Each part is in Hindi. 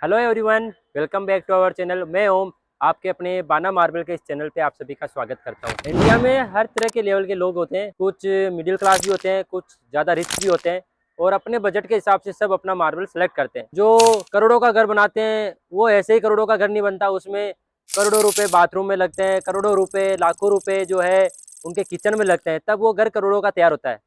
Hello everyone, welcome back to our channel. मैं ओम, आपके अपने बाना मार्बल के इस चैनल पे आप सभी का स्वागत करता हूँ। इंडिया में हर तरह के लेवल के लोग होते हैं, कुछ मिडिल क्लास भी होते हैं, कुछ ज़्यादा रिच भी होते हैं और अपने बजट के हिसाब से सब अपना मार्बल सेलेक्ट करते हैं। जो करोड़ों का घर बनाते हैं वो ऐसे ही करोड़ों का घर नहीं बनता, उसमें करोड़ों रुपये बाथरूम में लगते हैं, करोड़ों रुपये लाखों रुपये जो है उनके किचन में लगते हैं, तब वो घर करोड़ों का तैयार होता है।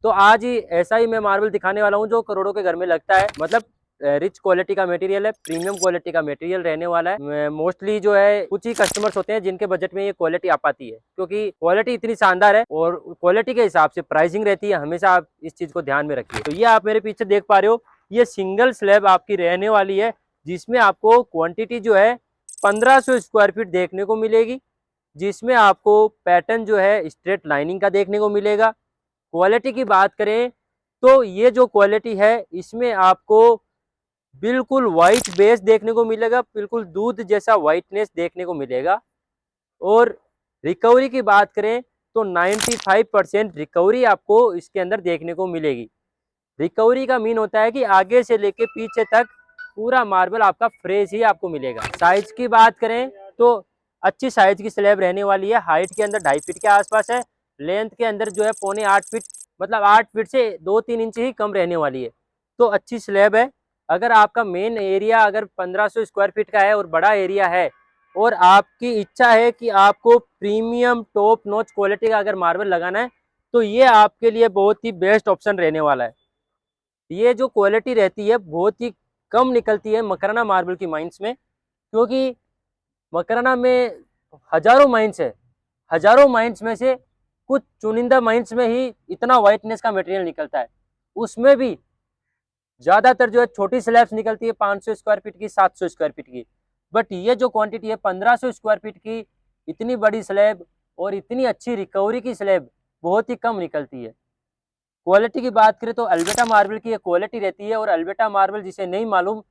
तो आज ही ऐसा ही मैं मार्बल दिखाने वाला हूँ जो करोड़ों के घर में लगता है। मतलब रिच क्वालिटी का मटेरियल है, प्रीमियम क्वालिटी का मटेरियल रहने वाला है। मोस्टली जो है कुछ ही कस्टमर्स होते हैं जिनके बजट में ये क्वालिटी आ पाती है, क्योंकि क्वालिटी इतनी शानदार है और क्वालिटी के हिसाब से प्राइसिंग रहती है। हमेशा आप इस चीज को ध्यान में रखिए। तो ये आप मेरे पीछे देख पा रहे हो, ये सिंगल स्लैब आपकी रहने वाली है, जिसमें आपको क्वांटिटी जो है 1500 स्क्वायर फीट देखने को मिलेगी, जिसमें आपको पैटर्न जो है स्ट्रेट लाइनिंग का देखने को मिलेगा। क्वालिटी की बात करें तो ये जो क्वालिटी है इसमें आपको बिल्कुल वाइट बेस देखने को मिलेगा, बिल्कुल दूध जैसा वाइटनेस देखने को मिलेगा। और रिकवरी की बात करें तो 95% रिकवरी आपको इसके अंदर देखने को मिलेगी। रिकवरी का मीन होता है कि आगे से लेके पीछे तक पूरा मार्बल आपका फ्रेश ही आपको मिलेगा। साइज की बात करें तो अच्छी साइज की स्लैब रहने वाली है। हाइट के अंदर 2.5 फीट के आसपास है, लेंथ के अंदर जो है 7.25 फीट, मतलब 8 फीट से 2-3 इंच ही कम रहने वाली है। तो अच्छी स्लैब है। अगर आपका मेन एरिया अगर 1500 स्क्वायर फीट का है और बड़ा एरिया है और आपकी इच्छा है कि आपको प्रीमियम टॉप नॉच क्वालिटी का अगर मार्बल लगाना है, तो ये आपके लिए बहुत ही बेस्ट ऑप्शन रहने वाला है। ये जो क्वालिटी रहती है बहुत ही कम निकलती है मकराना मार्बल की माइंस में, क्योंकि मकराना में हजारों माइंस है। हजारों माइंस में से कुछ चुनिंदा माइंस में ही इतना वाइटनेस का मटेरियल निकलता है। उसमें भी ज्यादातर जो है छोटी स्लैब्स निकलती है 500 स्क्वायर फीट की, 700 स्क्वायर फीट की। बट ये जो क्वांटिटी है 1500 स्क्वायर फीट की, इतनी बड़ी स्लैब और इतनी अच्छी रिकवरी की स्लैब बहुत ही कम निकलती है। क्वालिटी की बात करें तो अल्बेटा मार्बल की ये क्वालिटी रहती है। और अल्बेटा मार्बल जिसे नहीं मालूम,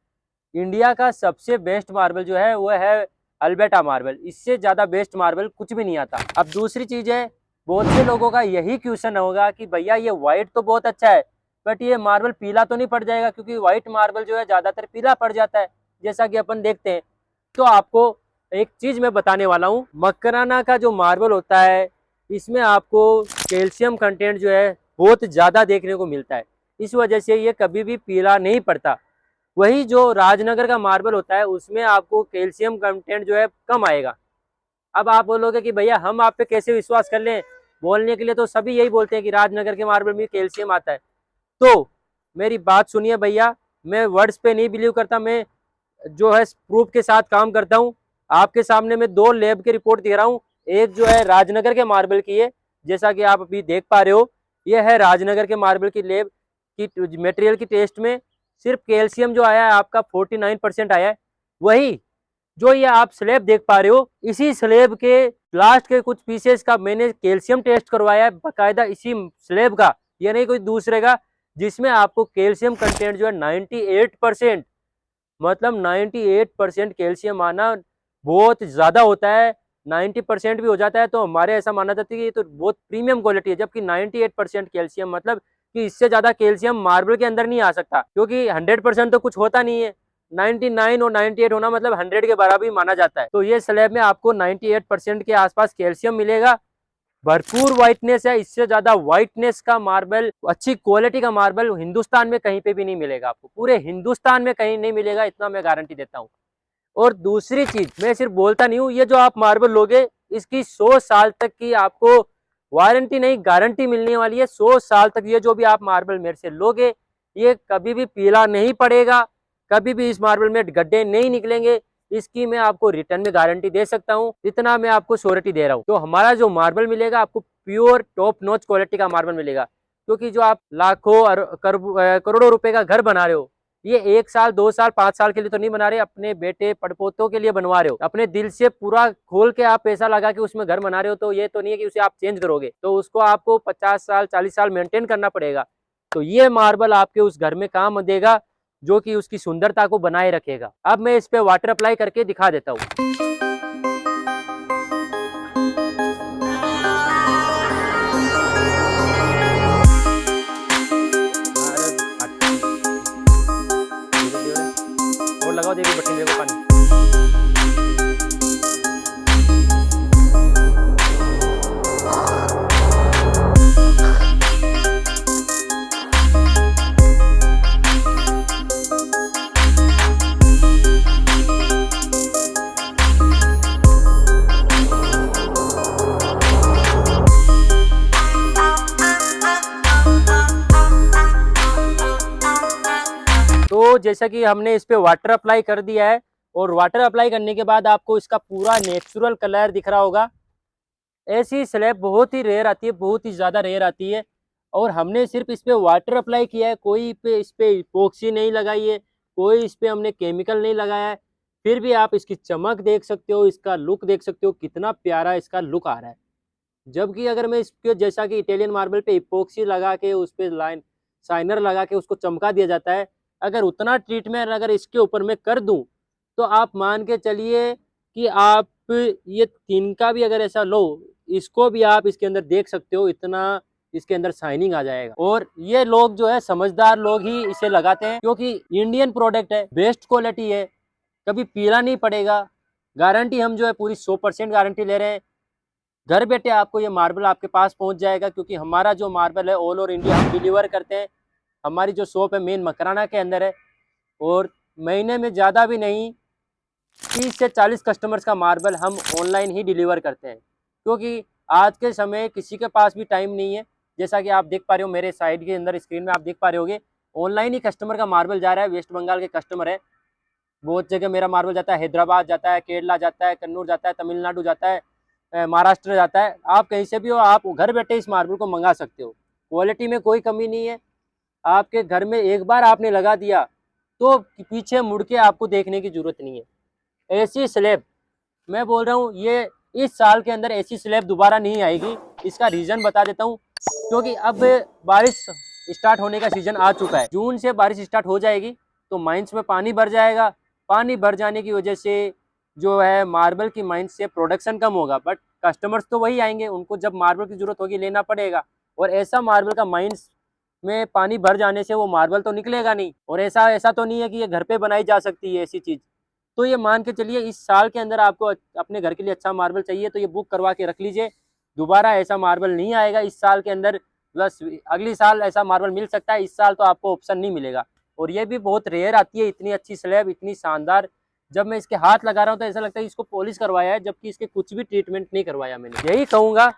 इंडिया का सबसे बेस्ट मार्बल जो है वो है अल्बेटा मार्बल। इससे ज़्यादा बेस्ट मार्बल कुछ भी नहीं आता। अब दूसरी चीज़ है, बहुत से लोगों का यही क्वेश्चन होगा कि भैया ये वाइट तो बहुत अच्छा है, बट ये मार्बल पीला तो नहीं पड़ जाएगा, क्योंकि वाइट मार्बल जो है ज़्यादातर पीला पड़ जाता है, जैसा कि अपन देखते हैं। तो आपको एक चीज़ मैं बताने वाला हूँ, मकराना का जो मार्बल होता है इसमें आपको कैल्शियम कंटेंट जो है बहुत ज़्यादा देखने को मिलता है। इस वजह से ये कभी भी पीला नहीं पड़ता। वही जो राजनगर का मार्बल होता है उसमें आपको कैल्शियम कंटेंट जो है कम आएगा। अब आप बोलोगे कि भैया हम आप पे कैसे विश्वास कर लें, बोलने के लिए तो सभी यही बोलते हैं कि राजनगर के मार्बल में कैल्शियम आता है। तो मेरी बात सुनिए भैया, मैं वर्ड्स पे नहीं बिलीव करता, मैं जो है प्रूफ के साथ काम करता हूँ। आपके सामने मैं 2 लैब की रिपोर्ट दे रहा हूँ। एक जो है राजनगर के मार्बल की है, जैसा कि आप अभी देख पा रहे हो, यह है राजनगर के मार्बल की लैब की मटेरियल की टेस्ट में सिर्फ कैल्शियम जो आया है आपका 49% आया है। वही जो ये आप स्लैब देख पा रहे हो, इसी स्लैब के लास्ट के कुछ पीसेस का मैंने कैल्शियम टेस्ट करवाया है बाकायदा, इसी स्लैब का, ये नहीं कोई दूसरे का, जिसमें आपको कैल्शियम कंटेंट जो है 98%, मतलब 98% कैल्शियम आना बहुत ज़्यादा होता है। 90% भी हो जाता है तो हमारे ऐसा माना जाता है कि ये तो बहुत प्रीमियम क्वालिटी है। जबकि 98% कैल्शियम मतलब कि इससे ज़्यादा कैल्शियम मार्बल के अंदर नहीं आ सकता, क्योंकि 100% तो कुछ होता नहीं है। 99 और 98 होना मतलब 100 के बराबर ही माना जाता है। तो ये स्लैब में आपको 98% के आसपास कैल्शियम मिलेगा। भरपूर व्हाइटनेस है, इससे ज्यादा व्हाइटनेस का मार्बल, अच्छी क्वालिटी का मार्बल हिंदुस्तान में कहीं पे भी नहीं मिलेगा। आपको पूरे हिंदुस्तान में कहीं नहीं मिलेगा, इतना मैं गारंटी देता हूँ। और दूसरी चीज, मैं सिर्फ बोलता नहीं हूँ, ये जो आप मार्बल लोगे इसकी 100 साल तक की आपको वारंटी नहीं गारंटी मिलने वाली है। 100 साल तक ये जो भी आप मार्बल मेरे से लोगे, ये कभी भी पीला नहीं पड़ेगा, कभी भी इस मार्बल में गड्ढे नहीं निकलेंगे। इसकी मैं आपको रिटर्न में गारंटी दे सकता हूँ, इतना मैं आपको श्योरिटी दे रहा हूँ। तो हमारा जो मार्बल मिलेगा आपको प्योर टॉप नॉच क्वालिटी का मार्बल मिलेगा। क्योंकि जो आप लाखों और करोड़ों रुपए का घर बना रहे हो, ये 1 साल 2 साल 5 साल के लिए तो नहीं बना रहे, अपने बेटे पड़पोतों के लिए बनवा रहे हो। अपने दिल से पूरा खोल के आप पैसा लगा के उसमें घर बना रहे हो, तो ये तो नहीं है कि उसे आप चेंज करोगे, तो उसको आपको 50 साल 40 साल मेंटेन करना पड़ेगा। तो ये मार्बल आपके उस घर में काम देगा, जो कि उसकी सुंदरता को बनाए रखेगा। अब मैं इस पे वाटर अप्लाई करके दिखा देता हूँ। और लगाओ दे भी बठी देखो पानी। तो जैसा कि हमने इस पे वाटर अप्लाई कर दिया है और वाटर अप्लाई करने के बाद आपको इसका पूरा नेचुरल कलर दिख रहा होगा। ऐसी स्लैब बहुत ही रेयर आती है, बहुत ही ज़्यादा रेयर आती है। और हमने सिर्फ इस पे वाटर अप्लाई किया है, कोई पे इस पे इपोक्सी नहीं लगाई है, कोई इस पे हमने केमिकल नहीं लगाया है। फिर भी आप इसकी चमक देख सकते हो, इसका लुक देख सकते हो, कितना प्यारा इसका लुक आ रहा है। जबकि अगर मैं इसके जैसा कि इटालियन मार्बल पे इपोक्सी लगा के उस पे लाइन शाइनर लगा के उसको चमका दिया जाता है, अगर उतना ट्रीटमेंट अगर इसके ऊपर मैं कर दूं तो आप मान के चलिए कि आप ये तिनका भी अगर ऐसा लो, इसको भी आप इसके अंदर देख सकते हो, इतना इसके अंदर शाइनिंग आ जाएगा। और ये लोग जो है समझदार लोग ही इसे लगाते हैं, क्योंकि इंडियन प्रोडक्ट है, बेस्ट क्वालिटी है, कभी पीला नहीं पड़ेगा। गारंटी हम जो है पूरी 100% गारंटी ले रहे हैं। घर बैठे आपको ये मार्बल आपके पास पहुंच जाएगा, क्योंकि हमारा जो मार्बल है ऑल ओवर इंडिया हम डिलीवर करते हैं। हमारी जो शॉप है मेन मकराना के अंदर है, और महीने में ज़्यादा भी नहीं 30 से 40 कस्टमर्स का मार्बल हम ऑनलाइन ही डिलीवर करते हैं, क्योंकि आज के समय किसी के पास भी टाइम नहीं है। जैसा कि आप देख पा रहे हो मेरे साइड के अंदर स्क्रीन में आप देख पा रहे होगे, ऑनलाइन ही कस्टमर का मार्बल जा रहा है। वेस्ट बंगाल के कस्टमर है, बहुत जगह मेरा मार्बल जाता है, हैदराबाद जाता है, केरला जाता है, कन्नूर जाता है, तमिलनाडु जाता है, महाराष्ट्र जाता है। आप कहीं से भी हो, आप घर बैठे इस मार्बल को मंगा सकते हो। क्वालिटी में कोई कमी नहीं है। आपके घर में एक बार आपने लगा दिया तो पीछे मुड़ के आपको देखने की जरूरत नहीं है। ऐसी स्लैब मैं बोल रहा हूँ, ये इस साल के अंदर ऐसी स्लैब दोबारा नहीं आएगी। इसका रीज़न बता देता हूँ, क्योंकि अब बारिश स्टार्ट होने का सीज़न आ चुका है। जून से बारिश स्टार्ट हो जाएगी तो माइंस में पानी भर जाएगा। पानी भर जाने की वजह से जो है मार्बल की माइंस से प्रोडक्शन कम होगा, बट कस्टमर्स तो वही आएंगे, उनको जब मार्बल की ज़रूरत होगी लेना पड़ेगा। और ऐसा मार्बल का माइंस में पानी भर जाने से वो मार्बल तो निकलेगा नहीं। और ऐसा तो नहीं है कि ये घर पे बनाई जा सकती है ऐसी चीज़। तो ये मान के चलिए इस साल के अंदर आपको अपने घर के लिए अच्छा मार्बल चाहिए तो ये बुक करवा के रख लीजिए। दोबारा ऐसा मार्बल नहीं आएगा इस साल के अंदर, प्लस अगली साल ऐसा मार्बल मिल सकता है, इस साल तो आपको ऑप्शन नहीं मिलेगा। और ये भी बहुत रेयर आती है, इतनी अच्छी स्लैब, इतनी शानदार। जब मैं इसके हाथ लगा रहा हूँ तो ऐसा लगता है इसको पॉलिश करवाया है, जबकि इसके कुछ भी ट्रीटमेंट नहीं करवाया मैंने। यही कहूँगा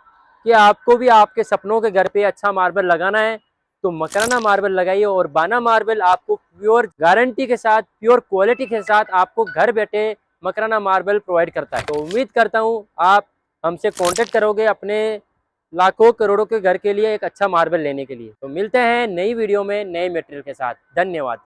कि आपको भी आपके सपनों के घर पे अच्छा मार्बल लगाना है तो मकराना मार्बल लगाइए। और बाना मार्बल आपको प्योर गारंटी के साथ, प्योर क्वालिटी के साथ आपको घर बैठे मकराना मार्बल प्रोवाइड करता है। तो उम्मीद करता हूँ आप हमसे कांटेक्ट करोगे अपने लाखों करोड़ों के घर के लिए एक अच्छा मार्बल लेने के लिए। तो मिलते हैं नई वीडियो में नए मटेरियल के साथ। धन्यवाद।